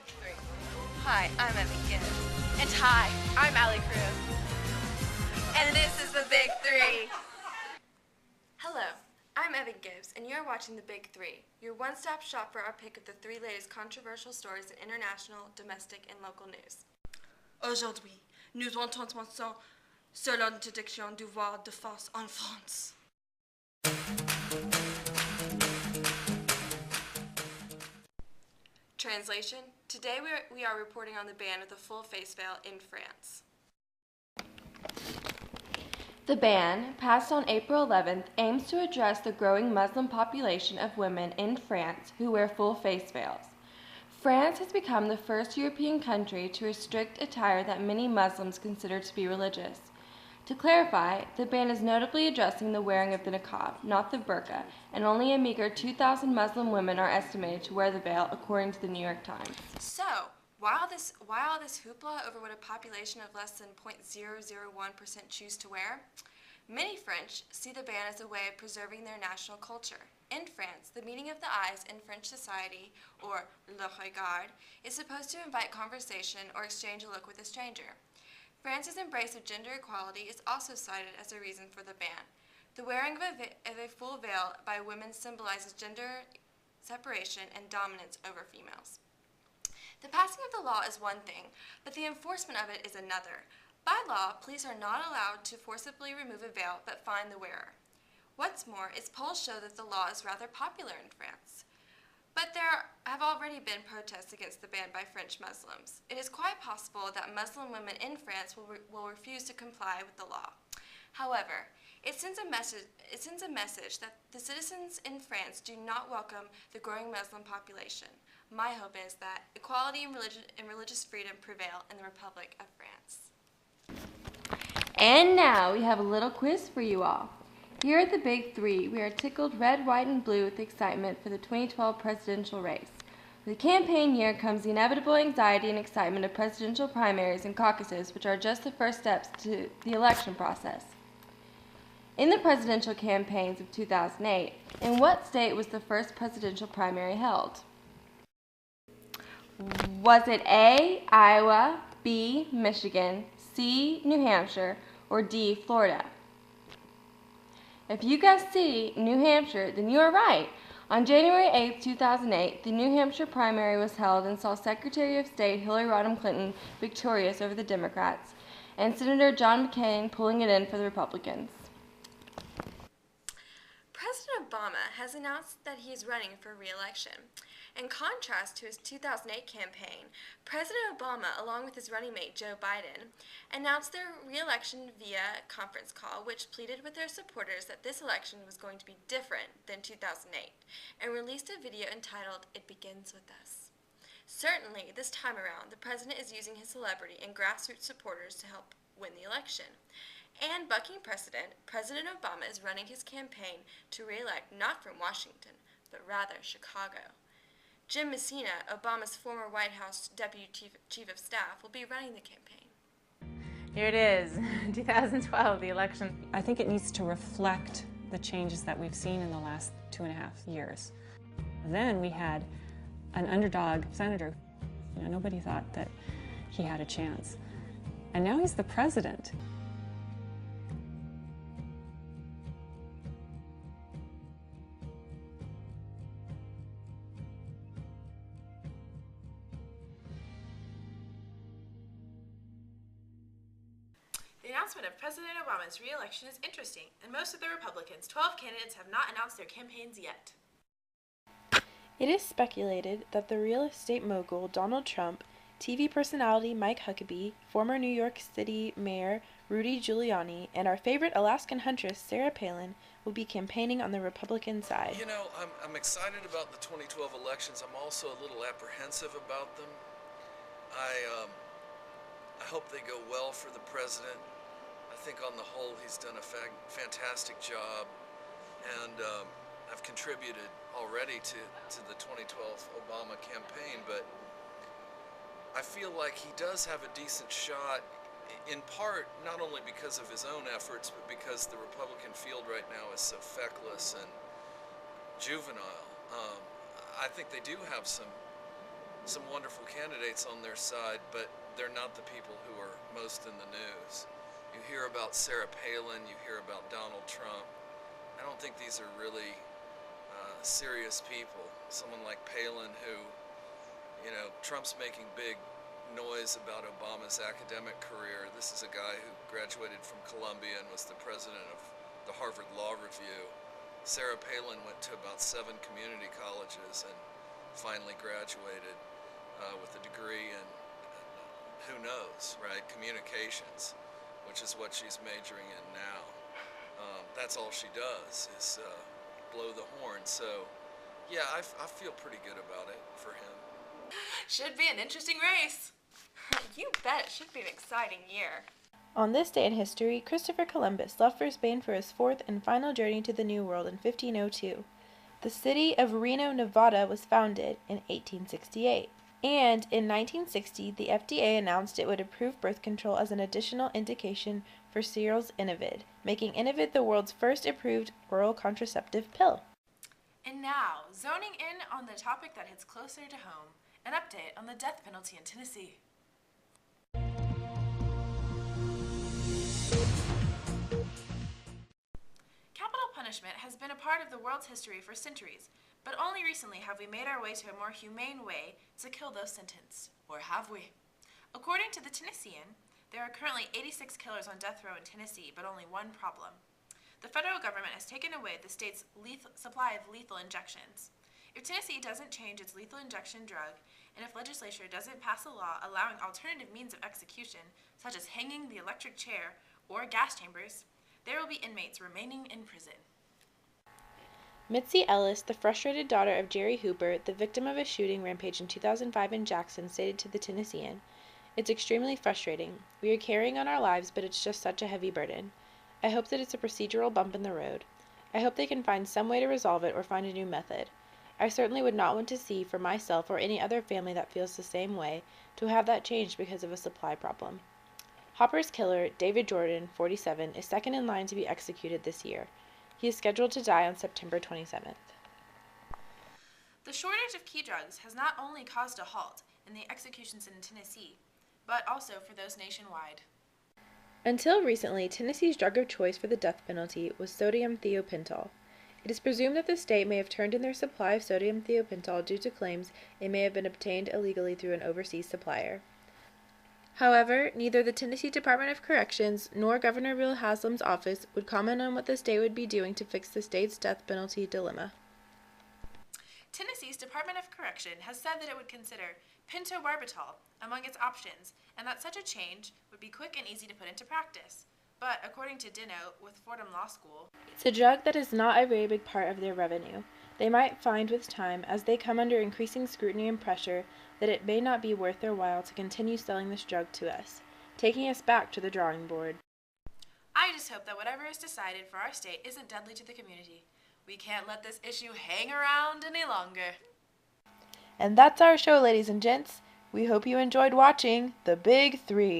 Three. Hi, I'm Evan Gibbs. And hi, I'm Allie Cruz. And this is the Big Three. Hello, I'm Evan Gibbs, and you're watching the Big Three, your one-stop shop for our pick of the three latest controversial stories in international, domestic, and local news. Aujourd'hui, nous entendons sur l'interdiction du voile de face en France. Translation: today we are reporting on the ban of the full face veil in France. The ban, passed on April 11th, aims to address the growing Muslim population of women in France who wear full face veils. France has become the first European country to restrict attire that many Muslims consider to be religious. To clarify, the ban is notably addressing the wearing of the niqab, not the burqa, and only a meager 2,000 Muslim women are estimated to wear the veil, according to the New York Times. So, why all this hoopla over what a population of less than 0.001% choose to wear? Many French see the ban as a way of preserving their national culture. In France, the meaning of the eyes in French society, or le regard, is supposed to invite conversation or exchange a look with a stranger. France's embrace of gender equality is also cited as a reason for the ban. The wearing of a full veil by women symbolizes gender separation and dominance over females. The passing of the law is one thing, but the enforcement of it is another. By law, police are not allowed to forcibly remove a veil but fine the wearer. What's more, its polls show that the law is rather popular in France. But there have already been protests against the ban by French Muslims. It is quite possible that Muslim women in France will refuse to comply with the law. However, it sends a message that the citizens in France do not welcome the growing Muslim population. My hope is that equality and religious freedom prevail in the Republic of France. And now we have a little quiz for you all. Here at the Big Three, we are tickled red, white, and blue with excitement for the 2012 presidential race. With the campaign year comes the inevitable anxiety and excitement of presidential primaries and caucuses, which are just the first steps to the election process. In the presidential campaigns of 2008, in what state was the first presidential primary held? Was it A, Iowa, B, Michigan, C, New Hampshire, or D, Florida? If you guessed C, New Hampshire, then you are right. On January 8, 2008, the New Hampshire primary was held and saw Secretary of State Hillary Rodham Clinton victorious over the Democrats, and Senator John McCain pulling it in for the Republicans. President Obama has announced that he is running for re-election. In contrast to his 2008 campaign, President Obama, along with his running mate Joe Biden, announced their re-election via conference call, which pleaded with their supporters that this election was going to be different than 2008, and released a video entitled, "It Begins With Us." Certainly, this time around, the president is using his celebrity and grassroots supporters to help win the election. And bucking precedent, President Obama is running his campaign to re-elect not from Washington, but rather Chicago. Jim Messina, Obama's former White House Deputy Chief of Staff, will be running the campaign. Here it is, 2012, the election. I think it needs to reflect the changes that we've seen in the last 2.5 years. Then we had an underdog senator. Nobody thought that he had a chance. And now he's the president. The announcement of President Obama's re-election is interesting, and most of the Republicans' 12 candidates have not announced their campaigns yet. It is speculated that the real estate mogul Donald Trump, TV personality Mike Huckabee, former New York City Mayor Rudy Giuliani, and our favorite Alaskan huntress Sarah Palin will be campaigning on the Republican side. You know, I'm excited about the 2012 elections. I'm also a little apprehensive about them. I hope they go well for the president. I think on the whole he's done a fantastic job, and I've contributed already to the 2012 Obama campaign, but I feel like he does have a decent shot, in part not only because of his own efforts, but because the Republican field right now is so feckless and juvenile. I think they do have some some wonderful candidates on their side, but they're not the people who are most in the news. You hear about Sarah Palin, you hear about Donald Trump. I don't think these are really serious people. Someone like Palin who, Trump's making big noise about Obama's academic career. This is a guy who graduated from Columbia and was the president of the Harvard Law Review. Sarah Palin went to about 7 community colleges and finally graduated with a degree in, who knows, right, communications, which is what she's majoring in now. That's all she does is blow the horn. So, yeah, I feel pretty good about it for him. Should be an interesting race. You bet it should be an exciting year. On this day in history, Christopher Columbus left for Spain for his 4th and final journey to the New World in 1502. The city of Reno, Nevada was founded in 1868. And in 1960, the FDA announced it would approve birth control as an additional indication for cereals Innovid, making Innovid the world's first approved oral contraceptive pill. And now, zoning in on the topic that hits closer to home, an update on the death penalty in Tennessee. Capital punishment has been a part of the world's history for centuries, but only recently have we made our way to a more humane way to kill those sentenced. Or have we? According to the Tennessean, there are currently 86 killers on death row in Tennessee, but only one problem. The federal government has taken away the state's supply of lethal injections. If Tennessee doesn't change its lethal injection drug, and if legislature doesn't pass a law allowing alternative means of execution, such as hanging, the electric chair, or gas chambers, there will be inmates remaining in prison. Mitzi Ellis, the frustrated daughter of Jerry Hooper, the victim of a shooting rampage in 2005 in Jackson, stated to the Tennessean, "It's extremely frustrating. We are carrying on our lives, but it's just such a heavy burden. I hope that it's a procedural bump in the road. I hope they can find some way to resolve it or find a new method. I certainly would not want to see, for myself or any other family that feels the same way, to have that changed because of a supply problem." Hopper's killer, David Jordan, 47, is second in line to be executed this year. He is scheduled to die on September 27th. The shortage of key drugs has not only caused a halt in the executions in Tennessee, but also for those nationwide. Until recently, Tennessee's drug of choice for the death penalty was sodium thiopental. It is presumed that the state may have turned in their supply of sodium thiopental due to claims it may have been obtained illegally through an overseas supplier. However, neither the Tennessee Department of Corrections nor Governor Bill Haslam's office would comment on what the state would be doing to fix the state's death penalty dilemma. Tennessee's Department of Correction has said that it would consider pentobarbital among its options, and that such a change would be quick and easy to put into practice. But according to Dino with Fordham Law School, it's a drug that is not a very big part of their revenue. They might find with time, as they come under increasing scrutiny and pressure, that it may not be worth their while to continue selling this drug to us, taking us back to the drawing board. I just hope that whatever is decided for our state isn't deadly to the community. We can't let this issue hang around any longer. And that's our show, ladies and gents. We hope you enjoyed watching The Big 3.